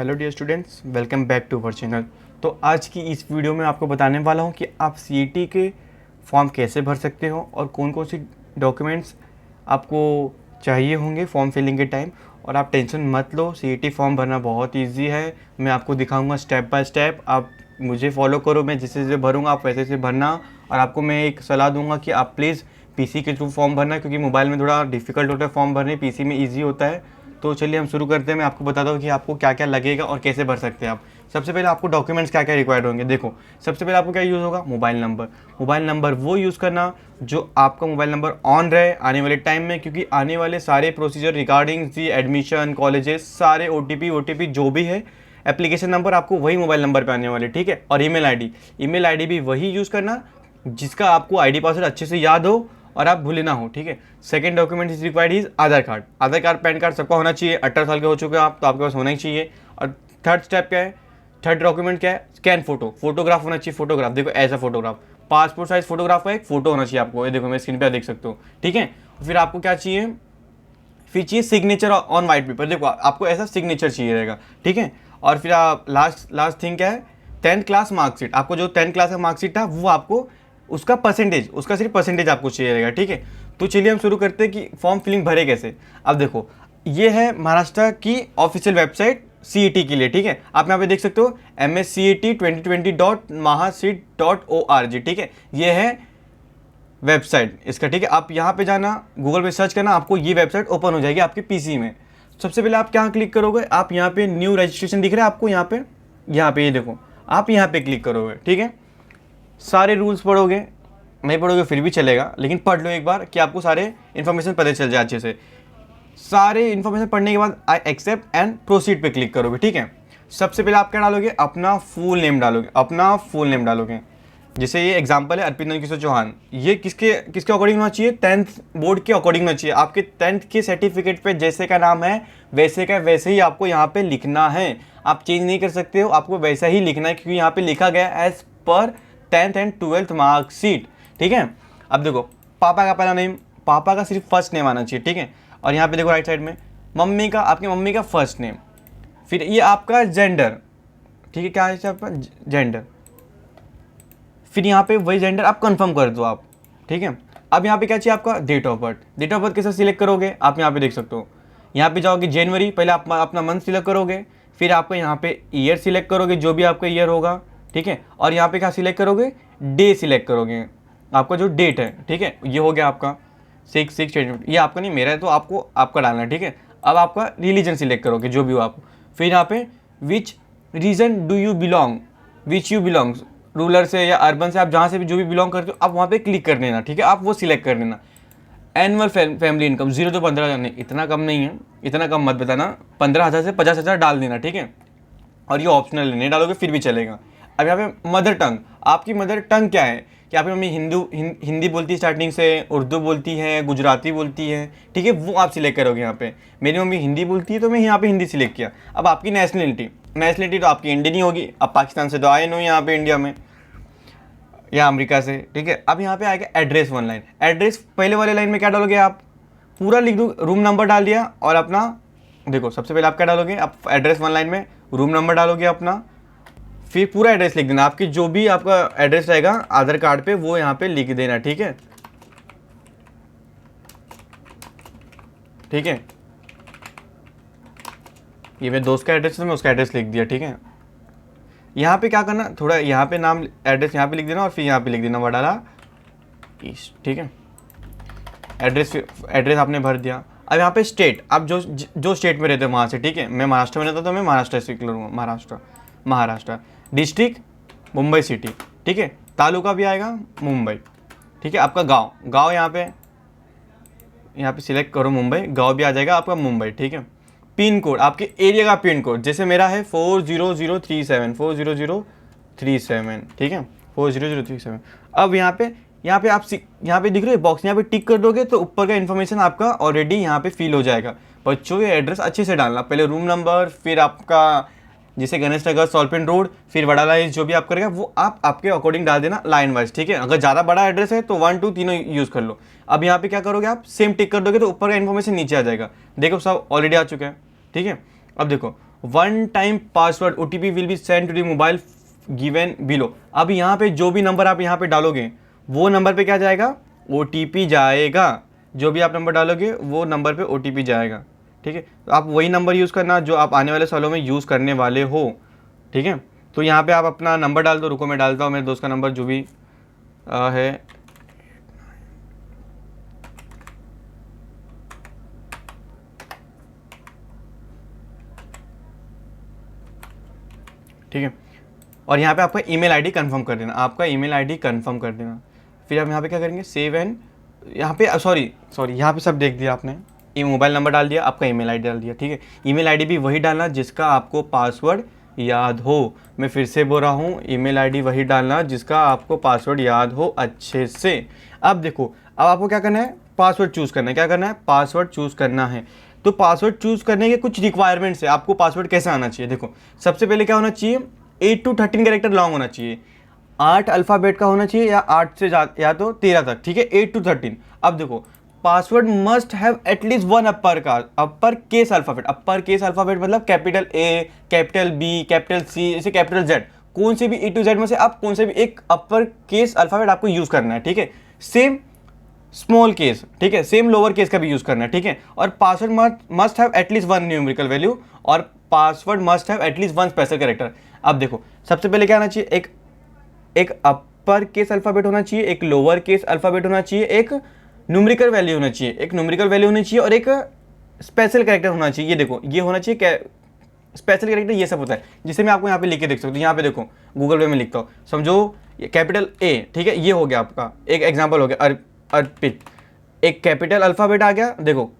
Hello dear students, welcome back to our channel. तो आज की इस वीडियो में आपको बताने वाला हूं कि आप सीईटी के फॉर्म कैसे भर सकते हो और कौन कौन सी डॉक्यूमेंट्स आपको चाहिए होंगे फॉर्म फिलिंग के टाइम। और आप टेंशन मत लो, सीईटी फॉर्म भरना बहुत इजी है। मैं आपको दिखाऊंगा स्टेप बाय स्टेप। आप मुझे फॉलो करो, मैं जैसे जैसे भरूँगा आप वैसे वैसे भरना। और आपको मैं एक सलाह दूंगा कि आप प्लीज़ पीसी के थ्रू फॉर्म भरना, क्योंकि मोबाइल में थोड़ा डिफिकल्ट होता है फॉर्म भरने, पीसी में ईजी होता है। तो चलिए हम शुरू करते हैं। मैं आपको बताता हूँ कि आपको क्या क्या लगेगा और कैसे भर सकते हैं आप। सबसे पहले आपको डॉक्यूमेंट्स क्या क्या रिक्वायर्ड होंगे। देखो, सबसे पहले आपको क्या यूज़ होगा, मोबाइल नंबर। मोबाइल नंबर वो यूज़ करना जो आपका मोबाइल नंबर ऑन रहे आने वाले टाइम में, क्योंकि आने वाले सारे procedure regarding the admission, colleges, सारे ओटीपी जो भी है, एप्लीकेशन नंबर आपको वही मोबाइल नंबर पे आने वाले, ठीक है। और ईमेल आईडी भी वही यूज़ करना जिसका आपको आईडी पासवर्ड अच्छे से याद हो और आप भूले ना हो, ठीक है। Second document is required is Aadhaar card, pan card सबका होना चाहिए। 18 साल के हो चुके हो आप तो आपके पास होना ही चाहिए। और थर्ड स्टेप क्या है, थर्ड डॉक्यूमेंट क्या है, स्कैन फोटोग्राफ होना चाहिए। फोटोग्राफ देखो, ऐसा फोटोग्राफ, पासपोर्ट साइज फोटोग्राफ का एक फोटो होना चाहिए आपको। ये देखो मैं स्क्रीन पे देख सकते हो, ठीक है। फिर आपको क्या चाहिए, फिर चाहिए सिग्नेचर ऑन वाइट पेपर। देखो आपको ऐसा सिग्नेचर चाहिए रहेगा, ठीक है। और फिर आप लास्ट थिंग क्या है, 10th क्लास मार्कशीट। आपको जो 10th क्लास का मार्कशीट था वो आपको उसका सिर्फ परसेंटेज आपको चाहिए रहेगा, ठीक है। तो चलिए हम शुरू करते हैं कि फॉर्म फिलिंग भरे कैसे। अब देखो, ये है महाराष्ट्र की ऑफिशियल वेबसाइट सीईटी के लिए, ठीक है। आप यहाँ पे देख सकते हो mscet2020.mahaseat.org, ठीक है। ये है वेबसाइट इसका, ठीक है। आप यहाँ पे जाना, गूगल पे सर्च करना, आपको ये वेबसाइट ओपन हो जाएगी आपके पीसी में। सबसे पहले आप क्या क्लिक करोगे, आप यहाँ पे न्यू रजिस्ट्रेशन दिख रहा है आपको, यहाँ पे ये देखो, आप यहाँ पे क्लिक करोगे, ठीक है। सारे रूल्स पढ़ोगे, नहीं पढ़ोगे फिर भी चलेगा, लेकिन पढ़ लो एक बार कि आपको सारे इन्फॉर्मेशन पता चल जाए अच्छे से। सारे इन्फॉर्मेशन पढ़ने के बाद आई एक्सेप्ट एंड प्रोसीड पे क्लिक करोगे, ठीक है। सबसे पहले आप क्या डालोगे, अपना फुल नेम डालोगे। जैसे ये एग्जांपल है अर्पित नंदकिशोर चौहान। ये किसके अकॉर्डिंग होना चाहिए, 10th बोर्ड के अकॉर्डिंग होना चाहिए। आपके 10th के सर्टिफिकेट पे जैसे का नाम है वैसे का वैसे ही आपको यहाँ पे लिखना है। आप चेंज नहीं कर सकते हो, आपको वैसा ही लिखना है, क्योंकि यहाँ पे लिखा गया as per 10th and 12th marksheet, ठीक है। अब देखो, पापा का पहला नेम, पापा का सिर्फ फर्स्ट नेम आना चाहिए, ठीक है। और यहाँ पे देखो राइट साइड में मम्मी का, आपकी मम्मी का फर्स्ट नेम। फिर ये आपका जेंडर, ठीक है, क्या है आपका जेंडर। फिर यहाँ पे वही जेंडर आप कंफर्म कर दो आप, ठीक है। अब यहाँ पे क्या चाहिए आपका, डेट ऑफ बर्थ कैसे सिलेक्ट करोगे, आप यहाँ पे देख सकते हो। यहाँ पे जाओगे जनवरी, पहले आप अपना मंथ सिलेक्ट करोगे। फिर आपको यहाँ पे ईयर सिलेक्ट करोगे, जो भी आपका ईयर होगा, ठीक है। और यहाँ पे क्या सिलेक्ट करोगे, डे सिलेक्ट करोगे, आपका जो डेट है, ठीक है। ये हो गया आपका 6/6/2020, ये आपका नहीं मेरा है तो आपको आपका डालना है, ठीक है। अब आपका रिलीजन सिलेक्ट करोगे, जो भी हो आप। फिर यहाँ पे which region do you belong, which you belongs, rural से या अर्बन से, आप जहाँ से भी जो भी बिलोंग करते हो आप वहाँ पे क्लिक कर देना, ठीक है। आप वो सिलेक्ट कर देना। एनुअल फैमिली इनकम 0 to 15,000, नहीं इतना कम नहीं है, इतना कम मत बताना, 15,000 से 50,000 डाल देना, ठीक है। और ये ऑप्शनल है, नहीं डालोगे फिर भी चलेगा। अब यहाँ पे मदर टंग, आपकी मदर टंग क्या है, कि आपकी मम्मी हिंदी बोलती है स्टार्टिंग से, उर्दू बोलती है, गुजराती बोलती है, ठीक है, वो आप सिलेक्ट करोगे यहाँ पे। मेरी मम्मी हिंदी बोलती है तो मैं यहाँ पे हिंदी सिलेक्ट किया। अब आपकी नेशनलिटी तो आपकी इंडियन ही होगी, अब पाकिस्तान से तो आए नहीं यहाँ पे इंडिया में या अमेरिका से, ठीक है। अब यहाँ पे आएगा एड्रेस, 1 लाइन एड्रेस। पहले वाले लाइन में क्या डालोगे, आप पूरा लिख दो, रूम नंबर डाल दिया और अपना, देखो सबसे पहले आप क्या डालोगे, आप एड्रेस 1 लाइन में रूम नंबर डालोगे अपना, फिर पूरा एड्रेस लिख देना। आपकी जो भी आपका एड्रेस रहेगा आधार कार्ड पे वो यहाँ पे लिख देना, ठीक है, ठीक है। ये मेरे दोस्त का एड्रेस है, मैं उसका एड्रेस लिख दिया, ठीक है। यहाँ पे क्या करना, थोड़ा यहाँ पे नाम एड्रेस यहाँ पे लिख देना और फिर यहाँ पे लिख देना वडाला ईस्ट, ठीक है। एड्रेस आपने भर दिया। अब यहाँ पे स्टेट, आप जो स्टेट में रहते हो वहाँ से, ठीक है। मैं महाराष्ट्र में रहता तो मैं महाराष्ट्र से करूँगा, महाराष्ट्र। डिस्ट्रिक्ट मुंबई सिटी, ठीक है। तालुका भी आएगा मुंबई, ठीक है। आपका गाँव यहाँ पे सिलेक्ट करो मुंबई, गाँव भी आ जाएगा आपका मुंबई, ठीक है। पिन कोड, आपके एरिया का पिन कोड, जैसे मेरा है 40037, ठीक है, 40037। अब यहाँ पे आप यहाँ पे दिख रहे बॉक्स, यहाँ पे टिक कर दोगे तो ऊपर का इन्फॉर्मेशन आपका ऑलरेडी यहाँ पे फिल हो जाएगा। बच्चों ये एड्रेस अच्छे से डालना, पहले रूम नंबर, फिर आपका जैसे गणेश नगर, सॉल्पिन रोड, फिर वडाला, जो भी आप करेगा वो आप आपके अकॉर्डिंग डाल देना लाइन वाइज, ठीक है। अगर ज़्यादा बड़ा एड्रेस है तो 1 2 तीनों यूज़ कर लो। अब यहाँ पे क्या करोगे, आप सेम टिक कर दोगे तो ऊपर का इन्फॉर्मेशन नीचे आ जाएगा। देखो सब ऑलरेडी आ चुका है, ठीक है। अब देखो one time password OTP will be send to the mobile given below. अब यहाँ पे जो भी नंबर आप यहाँ पे डालोगे वो नंबर पे क्या जाएगा, OTP जाएगा। जो भी आप नंबर डालोगे वो नंबर पे OTP जाएगा, ठीक है। तो आप वही नंबर यूज़ करना जो आप आने वाले सालों में यूज़ करने वाले हो, ठीक है। तो यहाँ पे आप अपना नंबर डाल दो। रुको मैं डालता हूँ मेरे दोस्त का नंबर जो भी है। ठीक है, और यहाँ पे आपका ईमेल आईडी कंफर्म कर देना, आपका ईमेल आईडी कंफर्म कर देना। फिर हम यहाँ पे क्या करेंगे, सेव एंड, यहाँ पे सॉरी यहाँ पे सब देख दिया आपने। ये मोबाइल नंबर डाल दिया, आपका ईमेल आईडी डाल दिया, ठीक है। ईमेल आईडी भी वही डालना जिसका आपको पासवर्ड याद हो। मैं फिर से बोल रहा हूँ, ईमेल आईडी वही डालना जिसका आपको पासवर्ड याद हो अच्छे से। अब देखो, अब आपको क्या करना है, पासवर्ड चूज़ करना है। क्या करना है, पासवर्ड चूज़ करना है। तो पासवर्ड चूज़ करने के कुछ रिक्वायरमेंट्स है, आपको पासवर्ड कैसे आना चाहिए। देखो, सबसे पहले क्या होना चाहिए, 8 to 13 कैरेक्टर लॉन्ग होना चाहिए। 8 अल्फ़ाबेट का होना चाहिए या 8 से या तो 13 तक, ठीक है, 8 to 13। अब देखो, password must have at least one upper case alphabet. Upper case alphabet मतलब capital A, capital B, capital C, जैसे कैपिटल Z। कौन से भी A to Z में से आप कौन से भी एक अपर केस अल्फ़ाबेट आपको यूज़ करना है, ठीक है। सेम स्मॉल केस, ठीक है, सेम लोअर केस का भी यूज़ करना है, ठीक है। और password must have at least one numerical value, और password must have at least one special character. अब देखो, सबसे पहले क्या होना चाहिए, एक अपर केस अल्फ़ाबेट होना चाहिए, एक लोअर केस अल्फ़ाबेट होना चाहिए, एक न्यूमेरिकल वैल्यू होना चाहिए, एक न्यूमेरिकल वैल्यू होनी चाहिए, और एक स्पेशल कैरेक्टर होना चाहिए। ये देखो, ये होना चाहिए स्पेशल कैरेक्टर, ये सब होता है, जिसे मैं आपको यहाँ पे लिख के देख सकता हूँ। यहाँ पे देखो, गूगल पे में लिखता हूँ, समझो कैपिटल A, ठीक है, ये हो गया आपका एक एग्जाम्पल हो गया, अर्पित। एक कैपिटल अल्फ़ाबेट आ गया, देखो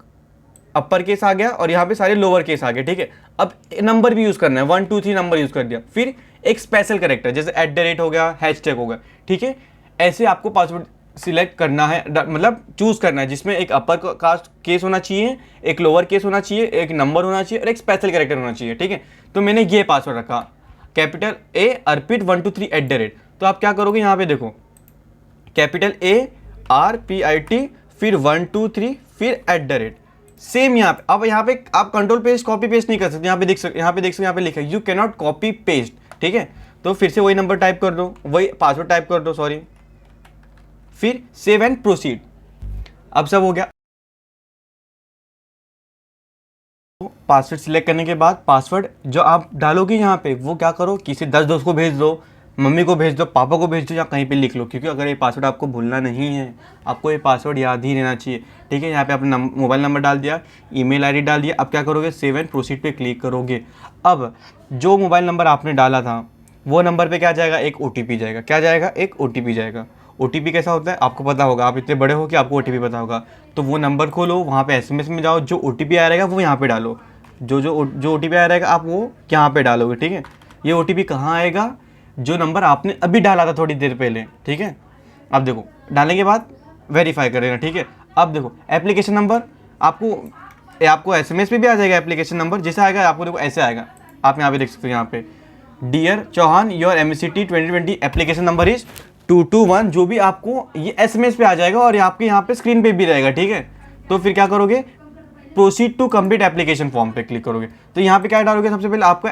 अपर केस आ गया, और यहाँ पे सारे लोअर केस आ गए, ठीक है। अब नंबर भी यूज़ करना है, 1 2 3 नंबर यूज़ कर दिया। फिर एक स्पेशल कैरेक्टर जैसे @ हो गया, हैशटैग हो गया, ठीक है। ऐसे आपको पासवर्ड सिलेक्ट करना है, मतलब चूज़ करना है, जिसमें एक अपर कास्ट केस होना चाहिए, एक लोअर केस होना चाहिए, एक नंबर होना चाहिए, और एक स्पेशल कैरेक्टर होना चाहिए, ठीक है। तो मैंने ये पासवर्ड रखा, कैपिटल A अर्पित 1 2 3 @ तो आप क्या करोगे, यहाँ पे देखो, कैपिटल A RPIT, फिर 1 2 3, फिर @ सेम यहाँ पे। अब यहाँ पे आप कंट्रोल पेस्ट कॉपी पेस्ट नहीं कर सकते, यहाँ पे देख सकते, यहाँ पे लिखा है you can not copy paste, ठीक है। तो फिर से वही नंबर टाइप कर दो, वही पासवर्ड टाइप कर दो, सॉरी, फिर सेव एंड प्रोसीड। अब सब हो गया। पासवर्ड सिलेक्ट करने के बाद पासवर्ड जो आप डालोगे यहाँ पे, वो क्या करो, किसी 10 दोस्त को भेज दो, मम्मी को भेज दो, पापा को भेज दो, या कहीं पे लिख लो, क्योंकि अगर ये पासवर्ड आपको भूलना नहीं है, आपको ये पासवर्ड याद ही रहना चाहिए, ठीक है। यहाँ पे आपने मोबाइल नंबर डाल दिया, ईमेल आईडी डाल दिया। अब क्या करोगे, सेव एंड प्रोसीड पे क्लिक करोगे। अब जो मोबाइल नंबर आपने डाला था वो नंबर पे क्या जाएगा, एक OTP जाएगा। क्या जाएगा, एक OTP जाएगा। OTP कैसा होता है आपको पता होगा, आप इतने बड़े हो कि आपको OTP पता होगा। तो वो नंबर खोलो, वहाँ पे SMS में जाओ, जो OTP आ रहेगा वो यहाँ पे डालो, जो OTP आ रहेगा आप वो यहाँ पे डालोगे, ठीक है। ये OTP कहाँ आएगा, जो नंबर आपने अभी डाला था थोड़ी देर पहले, ठीक है। अब देखो, डालने के बाद वेरीफाई कर लेना, ठीक है। अब देखो, एप्लीकेशन नंबर आपको SMS पे भी आ जाएगा। एप्लीकेशन नंबर जैसे आएगा आपको, देखो ऐसे आएगा, आप यहाँ पे देख सकते हो, यहाँ पे dear Chauhan your MCT 2020 application number is 221, जो भी आपको ये SMS पे आ जाएगा, और आपके यहाँ पे स्क्रीन पे भी रहेगा, ठीक है। तो फिर क्या करोगे, proceed to complete application form पे क्लिक करोगे। तो यहाँ पे क्या डालोगे, सबसे पहले आपका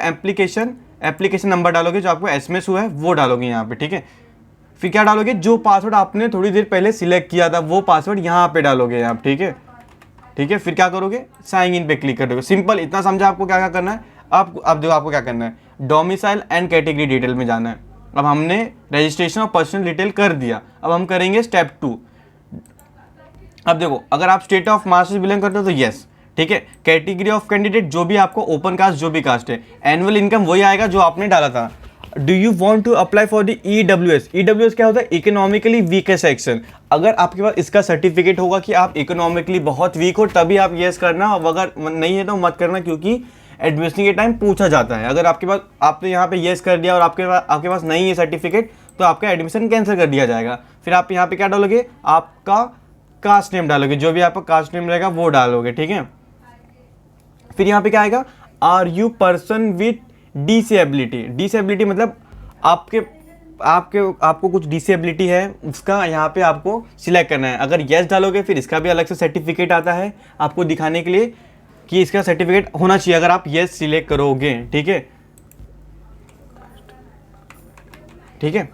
एप्लीकेशन नंबर डालोगे, जो आपको SMS हुआ है वो डालोगे यहाँ पे, ठीक है। फिर क्या डालोगे, जो पासवर्ड आपने थोड़ी देर पहले सिलेक्ट किया था वो पासवर्ड यहाँ पे डालोगे आप, ठीक है, ठीक है। फिर क्या करोगे, साइन इन पे क्लिक कर दोगे। सिंपल, इतना समझा आपको क्या क्या करना है। अब देखो आपको क्या करना है, डोमिसाइल एंड कैटेगरी डिटेल में जाना है। अब हमने रजिस्ट्रेशन और पर्सनल डिटेल कर दिया, अब हम करेंगे स्टेप 2। अब देखो, अगर आप स्टेट ऑफ मास्टर्स बिलोंग करते हो तो यस, ठीक है। कैटेगरी ऑफ कैंडिडेट, जो भी आपको ओपन कास्ट, जो भी कास्ट है। एनुअल इनकम वही आएगा जो आपने डाला था। Do you want to apply for the EWS क्या होता है, इकोनॉमिकली वीकर सेक्शन। अगर आपके पास इसका सर्टिफिकेट होगा कि आप इकोनॉमिकली बहुत वीक हो, तभी आप येस करना, अगर नहीं है तो मत करना, क्योंकि एडमिशन के टाइम पूछा जाता है। अगर आपके पास, आपने यहाँ पे येस कर दिया और आपके पास नहीं है सर्टिफिकेट, तो आपका एडमिशन कैंसिल कर दिया जाएगा। फिर आप यहाँ पे क्या डालोगे, आपका कास्ट नेम डालोगे, जो भी आपका कास्ट नेम रहेगा वो डालोगे, ठीक है। फिर यहाँ पे क्या आएगा, are you person with disability मतलब आपको कुछ डिसेबिलिटी है, उसका यहाँ पे आपको सिलेक्ट करना है। अगर येस डालोगे, फिर इसका भी अलग से सर्टिफिकेट आता है आपको दिखाने के लिए कि इसका सर्टिफिकेट होना चाहिए अगर आप येस सिलेक्ट करोगे, ठीक है, ठीक है।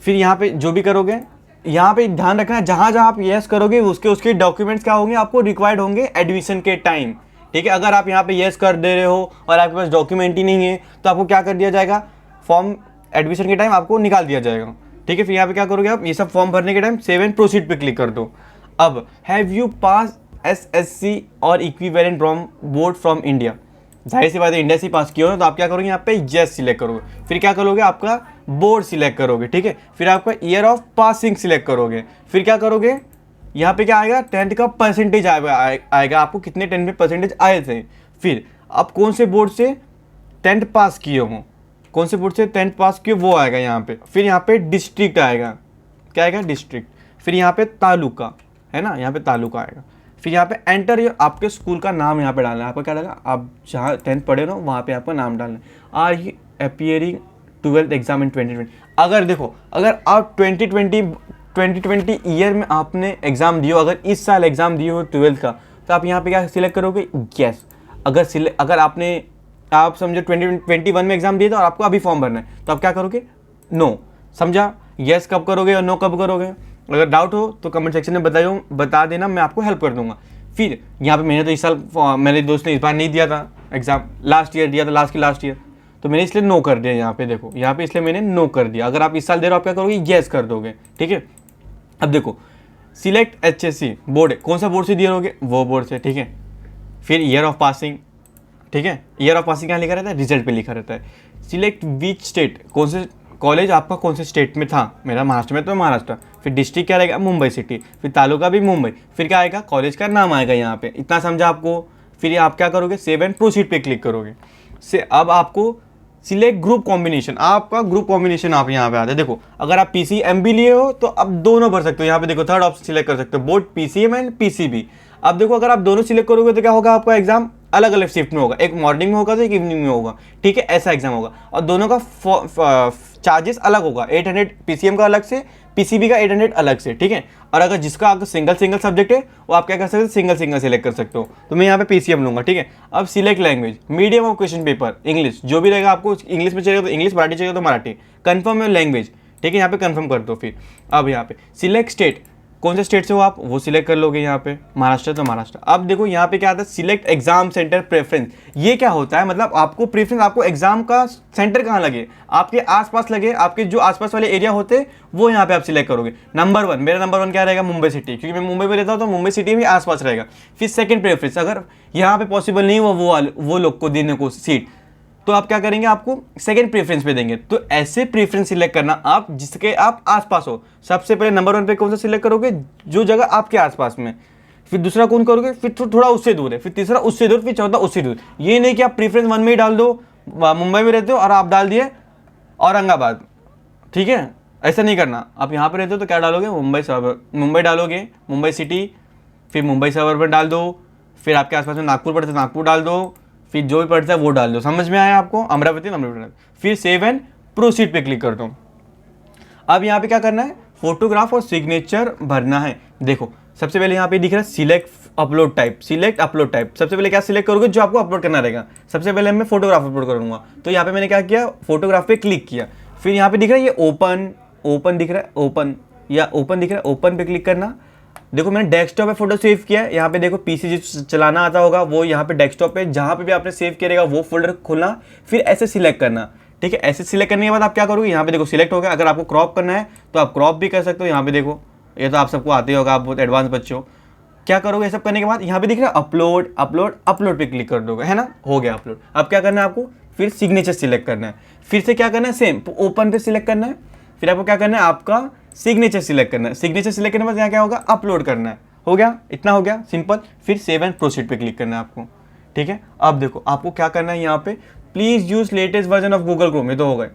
फिर यहाँ पे जो भी करोगे, यहाँ पे ध्यान रखना जहाँ जहाँ आप येस करोगे उसके उसके डॉक्यूमेंट्स क्या होंगे, आपको रिक्वायर्ड होंगे एडमिशन के टाइम, ठीक है। अगर आप यहाँ पे येस कर दे रहे हो और आपके पास डॉक्यूमेंट ही नहीं है तो आपको क्या कर दिया जाएगा, फॉर्म एडमिशन के टाइम आपको निकाल दिया जाएगा, ठीक है। फिर यहाँ पे क्या करोगे आप, ये सब फॉर्म भरने के टाइम सेव एंड प्रोसीड पे क्लिक कर दो। अब हैव यू पास SSC और equivalent from board from India, जाहिर सी बात है इंडिया से पास किया हो तो आप क्या करोगे, यहाँ पे येस सिलेक्ट करोगे। फिर क्या करोगे, आपका बोर्ड सिलेक्ट करोगे, ठीक है। फिर आपका ईयर ऑफ पासिंग सिलेक्ट करोगे। फिर क्या करोगे, यहाँ पे क्या आएगा, 10th का परसेंटेज आएगा आपको कितने 10th में परसेंटेज आए थे। फिर आप कौन से बोर्ड से 10th पास किए हो, कौन से बोर्ड से 10th पास किए वो आएगा यहाँ पे। फिर यहाँ पे डिस्ट्रिक्ट आएगा, क्या आएगा, डिस्ट्रिक्ट। फिर यहाँ पे तालुका है ना, यहाँ पे तालुका आएगा। फिर यहाँ पे एंटर योर, आपके स्कूल का नाम यहाँ पे डालना है। आपका क्या डालना, आप जहाँ 10th पढ़े हो वहाँ पे आपका नाम डालना है। Are you appearing 12th exam in 2020। अगर देखो, अगर आप 2020 ईयर में आपने एग्ज़ाम दिए हो, अगर इस साल एग्ज़ाम दिए हो 12th का, तो आप यहाँ पे क्या सिलेक्ट करोगे, यस। अगर आप समझो 2021 में एग्ज़ाम दिए थे और आपको अभी फॉर्म भरना है तो आप क्या करोगे, नो। समझा, यस कब करोगे और नो कब करोगे। अगर डाउट हो तो कमेंट सेक्शन में बता देना, मैं आपको हेल्प कर दूंगा। फिर यहाँ पे मैंने तो इस साल, मेरे दोस्त ने इस बार नहीं दिया था एग्ज़ाम, लास्ट ईयर दिया था, लास्ट ईयर, तो मैंने इसलिए नो कर दिया। यहाँ पे देखो, यहाँ पे इसलिए मैंने नो कर दिया। अगर आप इस साल दे रहे हो आप क्या करोगे, येस कर दोगे, ठीक है। अब देखो, सिलेक्ट HSC बोर्ड है, कौन सा बोर्ड से दिए रहोगे, वो बोर्ड से, ठीक है। फिर ईयर ऑफ पासिंग, ठीक है, ईयर ऑफ पासिंग क्या लिखा रहता है, रिजल्ट पे लिखा रहता है। सिलेक्ट विच स्टेट, कौन से कॉलेज आपका कौन से स्टेट में था, मेरा महाराष्ट्र में तो महाराष्ट्र। फिर डिस्ट्रिक्ट क्या रहेगा, मुंबई सिटी। फिर तालुका भी मुंबई। फिर क्या आएगा, कॉलेज का नाम आएगा यहाँ पे। इतना समझा आपको। फिर आप क्या करोगे, सेव एंड प्रोसीड पे क्लिक करोगे। से अब आपको सिलेक्ट ग्रुप कॉम्बिनेशन, आपका ग्रुप कॉम्बिनेशन आप यहाँ पे आते हैं। देखो, अगर आप PCM भी लिए हो तो अब दोनों भर सकते हो। यहाँ पे देखो थर्ड ऑप्शन सिलेक्ट कर सकते हो, बोथ PCM एंड PCB। अब देखो, अगर आप दोनों सिलेक्ट करोगे तो क्या होगा, आपका एग्जाम अलग अलग शिफ्ट में होगा, एक मॉर्निंग में होगा तो एक इवनिंग में होगा, ठीक है, ऐसा एग्जाम होगा। और दोनों का चार्जेस अलग होगा, 800 PCM का अलग से, PCB का 800 अलग से, ठीक है। और अगर जिसका आपका सिंगल सब्जेक्ट है वो आप क्या कर सकते हो, सिंगल सिलेक्ट कर सकते हो। तो मैं यहाँ पे PCM लूँगा, ठीक है। अब select language, medium of question paper English, जो भी रहेगा आपको, इंग्लिश में चाहिए तो इंग्लिश, मराठी चाहिए तो मराठी। कन्फर्म लैंग्वेज, ठीक है, यहाँ पे कन्फर्म कर दो। फिर अब यहाँ पे सिलेक्ट स्टेट, कौन से स्टेट से हो आप वो सिलेक्ट कर लोगे। यहाँ पे महाराष्ट्र तो महाराष्ट्र। अब देखो यहाँ पे क्या आता है, सिलेक्ट एग्जाम सेंटर प्रेफरेंस। ये क्या होता है, मतलब आपको प्रेफरेंस, आपको एग्जाम का सेंटर कहाँ लगे, आपके आसपास लगे, आपके जो आसपास वाले एरिया होते हैं वो यहाँ पे आप सिलेक्ट करोगे। नंबर 1, मेरा नंबर 1 क्या रहेगा, मुंबई सिटी, क्योंकि मैं मुंबई में रहता हूँ तो मुंबई सिटी में आसपास रहेगा। फिर सेकंड प्रेफरेंस, अगर यहाँ पे पॉसिबल नहीं हुआ वो लोग को देने को सीट, तो आप क्या करेंगे, आपको सेकंड प्रेफरेंस पे देंगे। तो ऐसे प्रेफरेंस सिलेक्ट करना आप जिसके आप आसपास हो। सबसे पहले नंबर 1 पे कौन सा सिलेक्ट करोगे, जो जगह आपके आसपास में। फिर दूसरा कौन करोगे, फिर थोड़ा उससे दूर है, फिर तीसरा उससे दूर, फिर चौथा उससे दूर। ये नहीं कि आप प्रेफरेंस 1 में ही डाल दो, मुंबई में रहते हो और आप डाल दिए औरंगाबाद, ठीक है, ऐसा नहीं करना। आप यहाँ पे रहते हो तो क्या डालोगे, मुंबई डालोगे, मुंबई सिटी, फिर मुंबई शहर डाल दो। फिर आपके आसपास में नागपुर पड़ता है, नागपुर डाल दो। फिर जो भी पड़ता है वो डाल दो। समझ में आया आपको, अमरावती। फिर सेव एंड प्रोसीड पे क्लिक कर दो। अब यहाँ पे क्या करना है, फोटोग्राफ और सिग्नेचर भरना है। देखो, सबसे पहले यहाँ पे दिख रहा है select upload type, select upload type. सबसे पहले क्या सिलेक्ट करोगे, जो आपको अपलोड करना रहेगा। सबसे पहले मैं फोटोग्राफ अपलोड करूँगा, तो यहाँ पे मैंने क्या किया, फोटोग्राफ पे क्लिक किया। फिर यहाँ पे दिख रहा है ये ओपन दिख रहा है, ओपन दिख रहा है, ओपन पे क्लिक करना। देखो, मैंने डेस्कटॉप पे फोटो सेव किया है। यहाँ पे देखो, पीसी जो चलाना आता होगा वो यहाँ पे डेस्कटॉप पे, जहाँ पे भी आपने सेव किया रहेगा वो फोल्डर खोलना, फिर ऐसे सिलेक्ट करना, ठीक है। ऐसे सिलेक्ट करने के बाद आप क्या करोगे, यहाँ पे देखो सिलेक्ट हो गया। अगर आपको क्रॉप करना है तो आप क्रॉप भी कर सकते हो। यहाँ पे देखो, ये तो आप सबको आते होगा, आप बहुत एडवांस बच्चे हो। क्या करोगे, ये सब करने के बाद यहाँ पे दिख रहा है अपलोड पे क्लिक कर दोगे, है ना, हो गया अपलोड। अब क्या करना है आपको, फिर सिग्नेचर सिलेक्ट करना है। फिर से क्या करना है, सेम ओपन पे सिलेक्ट करना है। फिर आपको क्या करना है, आपका सिग्नेचर सिलेक्ट करना है। सिग्नेचर सिलेक्ट करने के बाद यहाँ क्या होगा, अपलोड करना है। हो गया, इतना हो गया, सिंपल। फिर सेव एंड प्रोसीड पे क्लिक करना है आपको, ठीक है। अब देखो, आपको क्या करना है, यहाँ पे please use latest version of Google Chrome, ये तो हो गए।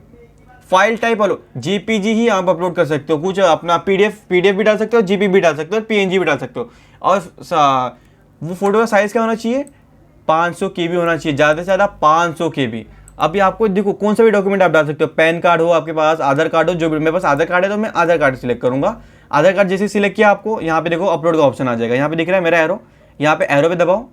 फाइल टाइप वालो JPG ही आप अपलोड कर सकते हो, कुछ अपना PDF भी डाल सकते हो, GP भी डाल सकते हो, PNG भी डाल सकते हो। और वो फोटो का साइज क्या होना चाहिए, 500 KB होना चाहिए, ज़्यादा से ज़्यादा 500 KB। अभी आपको देखो, कौन सा भी डॉक्यूमेंट आप डाल सकते हो, पैन कार्ड हो आपके पास, आधार कार्ड हो, जो भी। मेरे पास आधार कार्ड है तो मैं आधार कार्ड सिलेक्ट करूंगा। आधार कार्ड जैसे सिलेक्ट किया, आपको यहाँ पे देखो अपलोड का ऑप्शन आ जाएगा। यहाँ पे दिख रहा है मेरा एरो, यहाँ पे एरो पे दबाओ,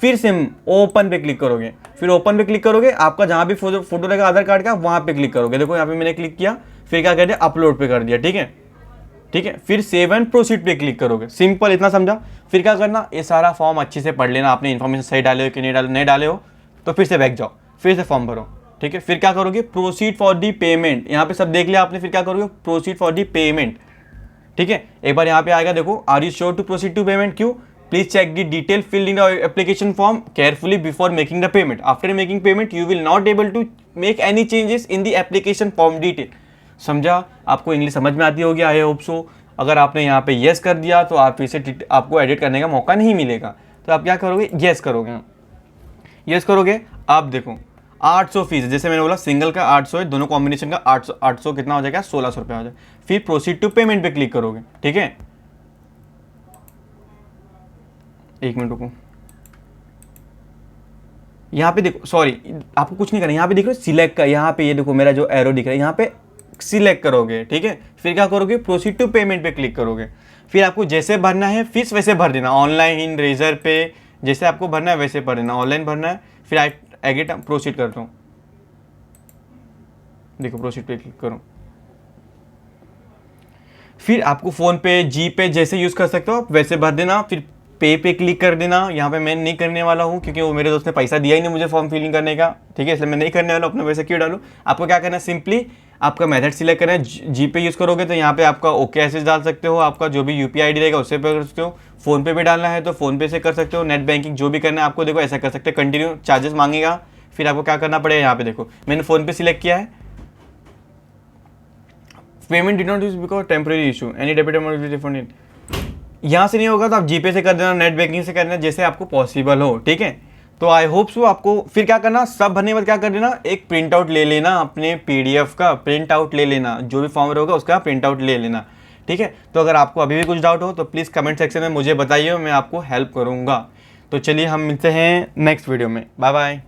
फिर से ओपन पे क्लिक करोगे, फिर ओपन पे क्लिक करोगे, आपका जहाँ भी फोटो रहेगा आधार कार्ड का वहाँ पे क्लिक करोगे। देखो यहाँ पे मैंने क्लिक किया, फिर क्या कर दिया, अपलोड पे कर दिया। ठीक है, ठीक है, फिर सेव एंड प्रोसीड पे क्लिक करोगे। सिंपल, इतना समझा। फिर क्या करना, ये सारा फॉर्म अच्छे से पढ़ लेना, आपने इन्फॉर्मेशन सही डाले हो कि नहीं डाले हो तो फिर से बैक जाओ, फिर से फॉर्म भरो। ठीक है, फिर क्या करोगे, प्रोसीड फॉर दी पेमेंट, यहाँ पे सब देख लिया आपने। फिर क्या करोगे, प्रोसीड फॉर दी पेमेंट। ठीक है, एक बार यहाँ पे आएगा, देखो are you sure to proceed to payment, क्यों, please check the detail filled in the application form carefully before making the payment. After making payment you will not able to make any changes in the application form detail. समझा? आपको English समझ में आती होगी, I hope so. अगर आपने यहाँ पे येस कर दिया तो आप फिर से आपको एडिट करने का मौका नहीं मिलेगा। तो आप क्या करोगे, येस करोगे। येस करोगे, आप देखो 800 फीस, जैसे मैंने बोला सिंगल का 800 है, दोनों कॉम्बिनेशन का 800 कितना हो जाएगा, 1600 रुपया हो जाएगा। फिर प्रोसीड टू पेमेंट पे क्लिक करोगे। ठीक है, एक मिनट रुको, यहाँ पे देखो, सॉरी आपको कुछ नहीं करना, यहाँ पे देखो सिलेक्ट का, यहाँ पे ये देखो मेरा जो एरो दिख रहा है, यहाँ पे सिलेक्ट करोगे। ठीक है, फिर क्या करोगे, प्रोसीड टू पेमेंट पे क्लिक करोगे। फिर आपको जैसे भरना है फीस वैसे भर देना, ऑनलाइन, रेजर पे, जैसे आपको भरना है वैसे भर देना। ऑनलाइन भरना है, फिर एग्रीड प्रोसीड करता हूँ, देखो प्रोसीड पे क्लिक करो। फिर आपको फोन पे, जी पे जैसे यूज कर सकते हो आप वैसे भर देना। फिर पे क्लिक कर देना। यहाँ पे मैं नहीं करने वाला हूँ क्योंकि वो मेरे दोस्त ने पैसा दिया ही नहीं मुझे फॉर्म फिलिंग करने का। ठीक है, इसलिए मैं नहीं करने वाला, अपना पैसा क्यों डालूँ। आपको क्या करना है, सिंपली आपका मेथड सिलेक्ट करना है। जी पे यूज़ करोगे तो यहाँ पे आपका ओके एसेस डाल सकते हो, आपका जो भी यूपीआई आईडी रहेगा उससे पे कर सकते हो। फोन पे भी डालना है तो फोन पे से कर सकते हो। नेट बैंकिंग जो भी करना है आपको, देखो ऐसा कर सकते हो। कंटिन्यू चार्जेस मांगेगा, फिर आपको क्या करना पड़ेगा, यहाँ पे देखो मैंने फोन पे सिलेक्ट किया है। Payment did not use because temporary issue, any debit amount refund. यहाँ से नहीं होगा तो आप जीपे से कर देना, नेट बैंकिंग से करना, जैसे आपको पॉसिबल हो। ठीक है, तो आई होप सो आपको। फिर क्या करना, सब भरने के बाद क्या कर देना, एक प्रिंट आउट ले लेना, अपने पीडीएफ का प्रिंट आउट ले लेना, जो भी फॉर्म होगा उसका प्रिंट आउट ले लेना। ठीक है, तो अगर आपको अभी भी कुछ डाउट हो तो प्लीज़ कमेंट सेक्शन में मुझे बताइए, मैं आपको हेल्प करूँगा। तो चलिए हम मिलते हैं नेक्स्ट वीडियो में, बाय बाय।